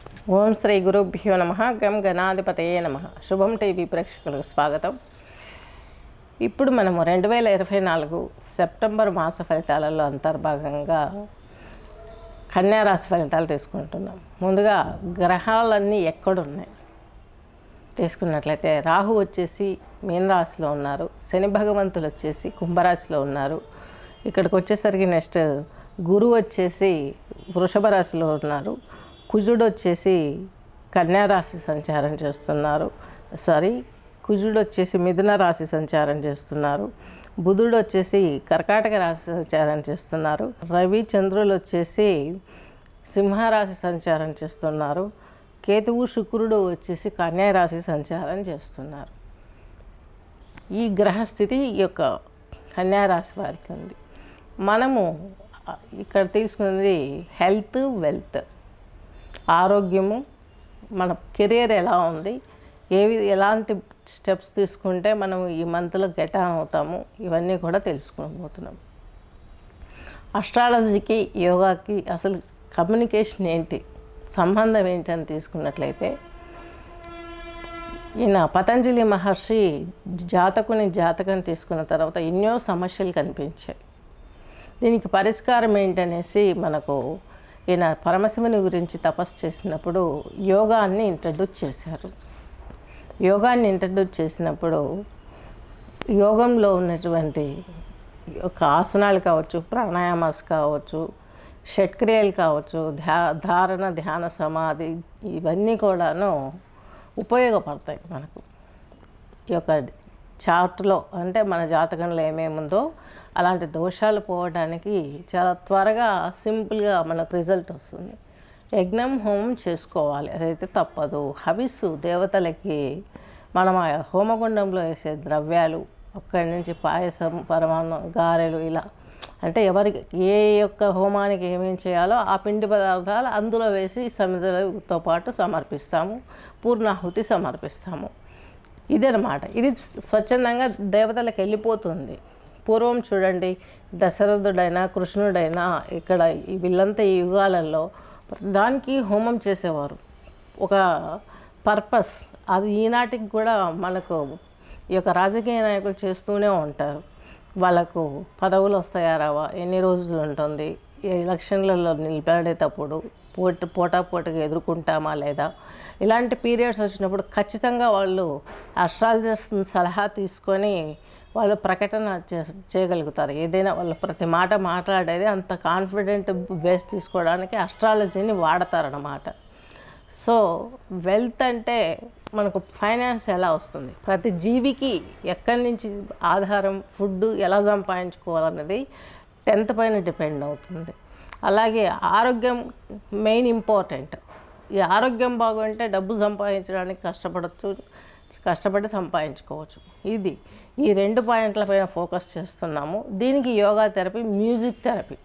ఓం శ్రీ గురుభ్యో నమ. గం గణాధిపతయే నమ. శుభం టీవీ ప్రేక్షకులకు స్వాగతం. ఇప్పుడు మనము 2024 సెప్టెంబర్ మాస ఫలితాలలో అంతర్భాగంగా కన్యారాశి ఫలితాలు తీసుకుంటున్నాం. ముందుగా గ్రహాలన్నీ ఎక్కడున్నాయి తీసుకున్నట్లయితే రాహు వచ్చేసి మీనరాశిలో ఉన్నారు, శని భగవంతులు వచ్చేసి కుంభరాశిలో ఉన్నారు. ఇక్కడికి వచ్చేసరికి నెక్స్ట్ గురువు వచ్చేసి వృషభ రాశిలో ఉన్నారు, కుజుడు వచ్చేసి కన్యారాశి సంచారం చేస్తున్నారు, కుజుడు వచ్చేసి మిథున రాశి సంచారం చేస్తున్నారు, బుధుడు వచ్చేసి కర్కాటక రాశి సంచారం చేస్తున్నారు, రవి చంద్రులు వచ్చేసి సింహరాశి సంచారం చేస్తున్నారు, కేతువు శుక్రుడు వచ్చేసి కన్యారాశి సంచారం చేస్తున్నారు. ఈ గ్రహస్థితి ఈ యొక్క కన్యారాశి వారికి ఉంది. మనము ఇక్కడ తీసుకున్నది హెల్త్, వెల్త్, ఆరోగ్యము, మన కెరీర్ ఎలా ఉంది, ఎలాంటి స్టెప్స్ తీసుకుంటే మనం ఈ మంత్లో గెట్ ఆన్ అవుతాము, ఇవన్నీ కూడా తెలుసుకోబోతున్నాం. అస్ట్రాలజీకి యోగాకి అసలు కమ్యూనికేషన్ ఏంటి, సంబంధం ఏంటి అని తీసుకున్నట్లయితే, ఈయన పతంజలి మహర్షి జాతకం తీసుకున్న తర్వాత ఎన్నో సమస్యలు కనిపించాయి. దీనికి పరిష్కారం ఏంటనేసి మనకు ఈయన పరమశివుని గురించి తపస్సు చేసినప్పుడు యోగాన్ని ఇంట్రడ్యూస్ చేశారు. యోగాన్ని ఇంట్రడ్యూస్ చేసినప్పుడు యోగంలో ఉన్నటువంటి ఒక ఆసనాలు కావచ్చు, ప్రాణాయామాస్ కావచ్చు, షట్క్రియలు కావచ్చు, ధారణ, ధ్యాన, సమాధి, ఇవన్నీ కూడాను ఉపయోగపడతాయి మనకు. ఈ యొక్క చార్ట్లో అంటే మన జాతకంలో ఏమేముందో అలాంటి దోషాలు పోవడానికి చాలా త్వరగా సింపుల్గా మనకు రిజల్ట్ వస్తుంది. యజ్ఞం, హోమం చేసుకోవాలి, అదైతే తప్పదు. హవిస్సు దేవతలకి మనం ఆ హోమగుండంలో వేసే ద్రవ్యాలు, అక్కడి నుంచి పాయసం, పరమాన్నం, గారెలు, ఇలా అంటే ఎవరికి ఏ యొక్క హోమానికి ఏమేమి చేయాలో ఆ పిండి పదార్థాలు అందులో వేసి సమిధలతో పాటు సమర్పిస్తాము, పూర్ణాహుతి సమర్పిస్తాము. ఇదనమాట. ఇది స్వచ్ఛందంగా దేవతలకు వెళ్ళిపోతుంది. పూర్వం చూడండి, దశరథుడైనా కృష్ణుడైనా ఇక్కడ వీళ్ళంతా ఈ యుగాలలో దానికి హోమం చేసేవారు. ఒక పర్పస్ అది ఈనాటికి కూడా మనకు ఈ యొక్క రాజకీయ నాయకులు చేస్తూనే ఉంటారు. వాళ్ళకు పదవులు వస్తాయా రావా, ఎన్ని రోజులు ఉంటుంది, ఎలక్షన్లలో నిలబడేటప్పుడు పోటాపోటీగా ఎదుర్కొంటామా లేదా, ఇలాంటి పీరియడ్స్ వచ్చినప్పుడు ఖచ్చితంగా వాళ్ళు అస్ట్రాలజిస్ట్ సలహా తీసుకొని వాళ్ళు ప్రకటన చేయగలుగుతారు. ఏదైనా వాళ్ళు ప్రతి మాట మాట్లాడేది అంత కాన్ఫిడెంట్ బేస్ తీసుకోవడానికి అస్ట్రాలజీని వాడతారన్నమాట. సో వెల్త్ అంటే మనకు ఫైనాన్స్ ఎలా వస్తుంది, ప్రతి జీవికి ఎక్కడి నుంచి ఆధారం, ఫుడ్ ఎలా సంపాదించుకోవాలన్నది 10th పైన డిపెండ్ అవుతుంది. అలాగే ఆరోగ్యం మెయిన్ ఇంపార్టెంట్. ఈ ఆరోగ్యం బాగుంటే డబ్బు సంపాదించడానికి కష్టపడి సంపాదించుకోవచ్చు. ఈ 2 పాయింట్లపైన ఫోకస్ చేస్తున్నాము. దీనికి యోగా థెరపీ, మ్యూజిక్ థెరపీ.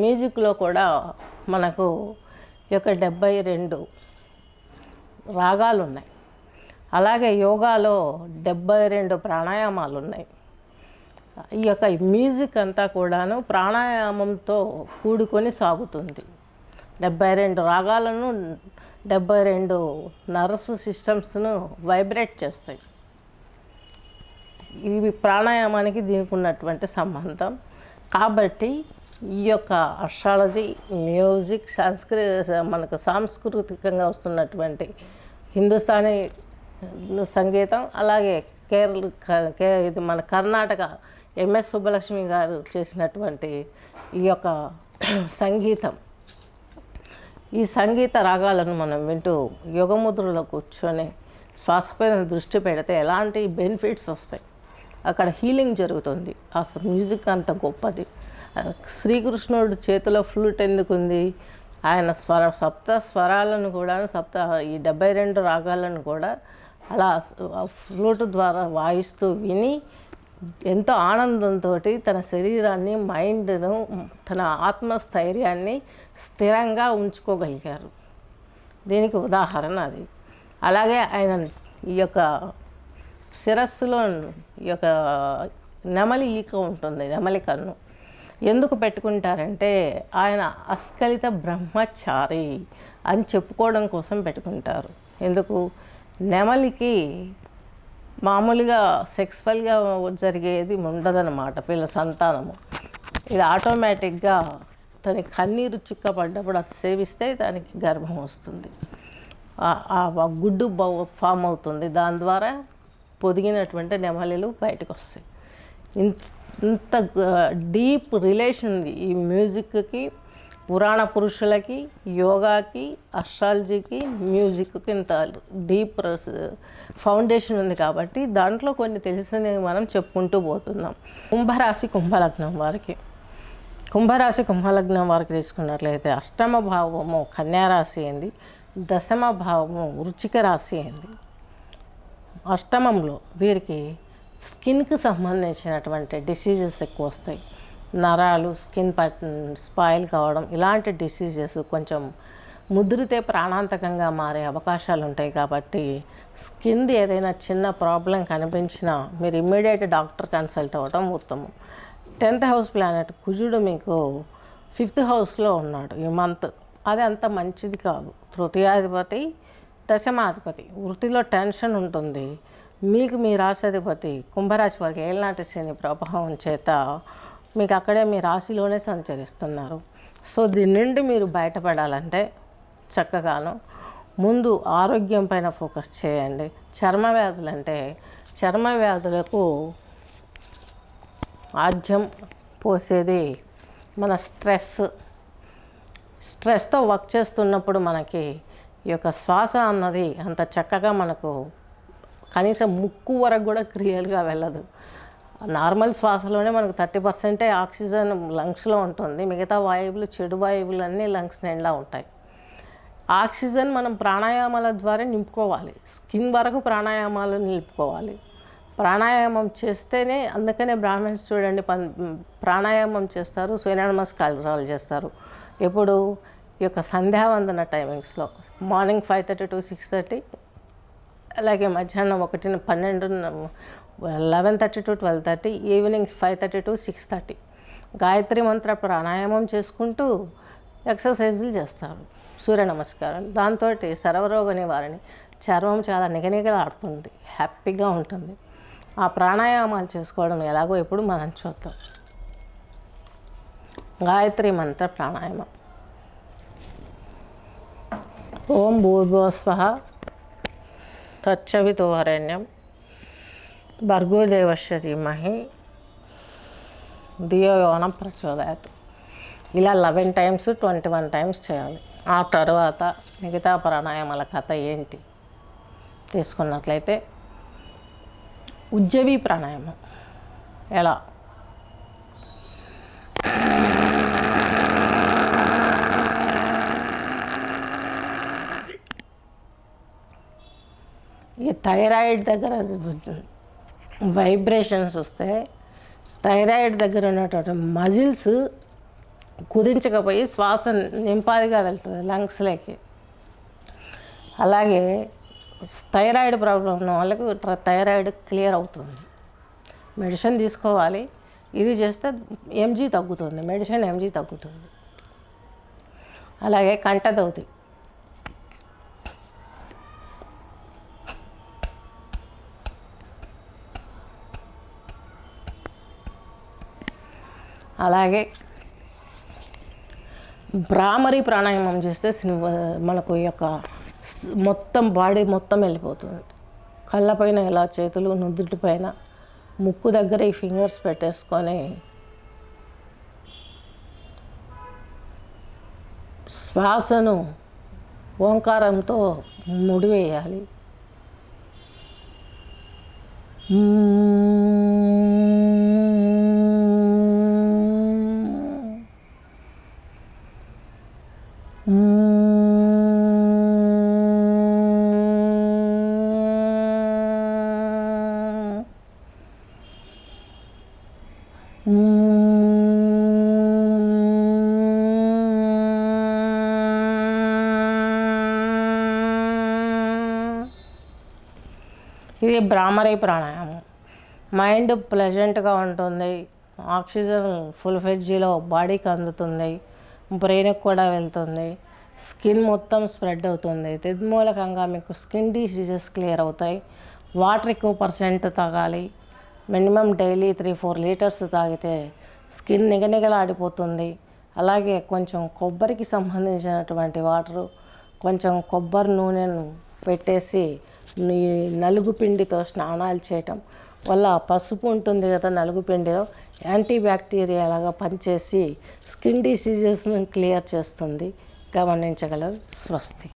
మ్యూజిక్లో కూడా మనకు ఈ యొక్క 72 రాగాలు ఉన్నాయి. అలాగే యోగాలో 72 ప్రాణాయామాలు ఉన్నాయి. ఈ యొక్క మ్యూజిక్ అంతా కూడాను ప్రాణాయామంతో కూడుకొని సాగుతుంది. 72 రాగాలను, 72 నర్వస్ సిస్టమ్స్ను వైబ్రేట్ చేస్తాయి. ఇవి ప్రాణాయామానికి దీనికి ఉన్నటువంటి సంబంధం. కాబట్టి ఈ యొక్క అస్ట్రాలజీ, మ్యూజిక్, మనకు సాంస్కృతికంగా వస్తున్నటువంటి హిందుస్థానీ సంగీతం, అలాగే ఇది మన కర్ణాటక ఎంఎస్ సుబ్బలక్ష్మి గారు చేసినటువంటి ఈ యొక్క సంగీతం, ఈ సంగీత రాగాలను మనం వింటూ యోగముద్రలో కూర్చొని శ్వాసపైన దృష్టి పెడితే ఎలాంటి బెనిఫిట్స్ వస్తాయి, అక్కడ హీలింగ్ జరుగుతుంది. ఆ మ్యూజిక్ అంత గొప్పది. శ్రీకృష్ణుడు చేతిలో ఫ్లూట్ ఎందుకుంది, ఆయన సప్త స్వరాలను కూడా ఈ 72 రాగాలను కూడా అలా ఫ్లూట్ ద్వారా వాయిస్తూ విని ఎంతో ఆనందంతో తన శరీరాన్ని, మైండ్ను, తన ఆత్మస్థైర్యాన్ని స్థిరంగా ఉంచుకోగలిగారు. దీనికి ఉదాహరణ అది. అలాగే ఆయన ఈ యొక్క శిరస్సులో ఈ యొక్క నెమలి ఈక ఉంటుంది, నెమలి కన్ను, ఎందుకు పెట్టుకుంటారంటే ఆయన అస్ఖలిత బ్రహ్మచారి అని చెప్పుకోవడం కోసం పెట్టుకుంటారు. ఎందుకు? నెమలికి మామూలుగా సెక్స్వల్గా జరిగేది ఉండదన్నమాట పిల్ల సంతానము. ఇది ఆటోమేటిక్గా తన కన్నీరు చుక్క పడ్డప్పుడు అది సేవిస్తే దానికి గర్భం వస్తుంది, ఆ గుడ్డు ఫామ్ అవుతుంది, దాని ద్వారా పొదిగినటువంటి నెమలిలు బయటకు వస్తాయి. ఇంత డీప్ రిలేషన్ ఉంది ఈ మ్యూజిక్కి, పురాణ పురుషులకి, యోగాకి, అస్ట్రాలజీకి, మ్యూజిక్కి ఇంత డీప్ ఫౌండేషన్ ఉంది. కాబట్టి దాంట్లో కొన్ని తెలిసినవి మనం చెప్పుకుంటూ పోతున్నాం. కుంభరాశి కుంభలగ్నం వారికి, కుంభలగ్నం వారికి తీసుకున్నట్లయితే అష్టమ భావము కన్యారాశి అయింది, దశమ భావము వృశ్చిక రాశి అయింది. అష్టమంలో వీరికి స్కిన్కి సంబంధించినటువంటి డిసీజెస్ ఎక్కువ వస్తాయి. నరాలు, స్కిన్ స్పాయిల్ కావడం, ఇలాంటి డిసీజెస్ కొంచెం ముదిరితే ప్రాణాంతకంగా మారే అవకాశాలు ఉంటాయి. కాబట్టి స్కిన్ది ఏదైనా చిన్న ప్రాబ్లం కనిపించినా మీరు ఇమ్మీడియట్ డాక్టర్ కన్సల్ట్ అవ్వడం ఉత్తమం. 10th హౌస్ ప్లానెట్ కుజుడు మీకు 5th హౌస్లో ఉన్నాడు ఈ మంత్. అది అంత మంచిది కాదు. తృతీయాధిపతి, దశమాధిపతి, వృత్తిలో టెన్షన్ ఉంటుంది. మీకు మీ రాశాధిపతి కుంభరాశి వారికి ఏళ్ళనాటి శని ప్రభావం చేత మీకు అక్కడే మీ రాశిలోనే సంచరిస్తున్నారు. సో దీని నుండి మీరు బయటపడాలంటే చక్కగాను ముందు ఆరోగ్యం పైన ఫోకస్ చేయండి. చర్మ వ్యాధులు అంటే చర్మ వ్యాధులకు ఆజ్యం పోసేది మన స్ట్రెస్తో వర్క్ చేస్తున్నప్పుడు మనకి ఈ యొక్క శ్వాస అన్నది అంత చక్కగా మనకు కనీసం ముక్కు వరకు కూడా క్లియర్గా వెళ్ళదు. నార్మల్ శ్వాసలోనే మనకు 30% ఆక్సిజన్ లంగ్స్లో ఉంటుంది, మిగతా వాయువులు, చెడు వాయువులు అన్నీ లంగ్స్ నిండా ఉంటాయి. ఆక్సిజన్ మనం ప్రాణాయామాల ద్వారా నింపుకోవాలి. స్కిన్ వరకు ప్రాణాయామాలు నిలుపుకోవాలి. ప్రాణాయామం చేస్తేనే, అందుకనే బ్రాహ్మణ్స్ చూడండి ప్రాణాయామం చేస్తారు, సూర్య నమస్కారాలు చేస్తారు. ఎప్పుడు? ఈ యొక్క సంధ్యావందన టైమింగ్స్లో మార్నింగ్ 5:30 to 6:30, అలాగే మధ్యాహ్నం 1-12, 11:30 to 12:30, ఈవినింగ్ 5:30 to 6:30 గాయత్రి మంత్ర ప్రాణాయామం చేసుకుంటూ ఎక్సర్సైజులు చేస్తారు, సూర్య నమస్కారాలు. దాంతో సర్వరోగ నివారణ, చర్మం చాలా నిగనిగలాడుతుంది, హ్యాపీగా ఉంటుంది. ఆ ప్రాణాయామాలు చేసుకోవడం ఎలాగో ఇప్పుడు మనం చూద్దాం. గాయత్రి మంత్ర ప్రాణాయామం. ఓం భూర్భువస్వః తత్సవితుర్వరేణ్యం భర్గో దేవస్య ధీమహి ధియో యో నః ప్రచోదయాత్. ఇలా 11 times 21 times చేయాలి. ఆ తర్వాత మిగతా ప్రాణాయామాల కథ ఏంటి తీసుకున్నట్లయితే, ఉజ్జవి ప్రాణాయామం ఎలా? ఈ థైరాయిడ్ దగ్గర వైబ్రేషన్స్ వస్తే థైరాయిడ్ దగ్గర ఉన్నటువంటి మజిల్స్ కుదించకపోయి శ్వాస నింపాదిగా వెళ్తుంది లంగ్స్లోకి. అలాగే థైరాయిడ్ ప్రాబ్లం ఉన్న వాళ్ళకి థైరాయిడ్ క్లియర్ అవుతుంది. మెడిసిన్ తీసుకోవాలి. ఇది చేస్తే ఎంజీ తగ్గుతుంది, మెడిసిన్ ఎంజీ తగ్గుతుంది. అలాగే కంటదౌతి, అలాగే భ్రామరి ప్రాణాయామం చేస్తే మనకు ఈ యొక్క మొత్తం బాడీ మొత్తం వెళ్ళిపోతుంది. కళ్ళపైన ఇలా చేతులు, నుదుటి పైన, ముక్కు దగ్గర ఈ ఫింగర్స్ పెట్టేసుకొని శ్వాసను ఓంకారంతో ముడివేయాలి. ఇది భ్రామరి ప్రాణాయామం. మైండ్ ప్లెజెంట్గా ఉంటుంది, ఆక్సిజన్ ఫుల్ ఫెడ్జీలో బాడీకి అందుతుంది, బ్రెయిన్కి కూడా వెళ్తుంది, స్కిన్ మొత్తం స్ప్రెడ్ అవుతుంది. తద్మూలకంగా మీకు స్కిన్ డిసీజెస్ క్లియర్ అవుతాయి. వాటర్ ఎక్కువ పర్సెంట్ తాగాలి. మినిమం డైలీ 3-4 లీటర్స్ తాగితే స్కిన్ నిగనిగలాడిపోతుంది. అలాగే కొంచెం కొబ్బరికి సంబంధించినటువంటి వాటరు, కొంచెం కొబ్బరి నూనెను పెట్టేసి నలుగు పిండితో స్నానాలు చేయటం వల్ల పసుపు ఉంటుంది కదా నలుగు పిండిలో, యాంటీ బ్యాక్టీరియా లాగా పనిచేసి స్కిన్ డిసీజెస్ని క్లియర్ చేస్తుంది. గమనించగలరు. స్వస్తి.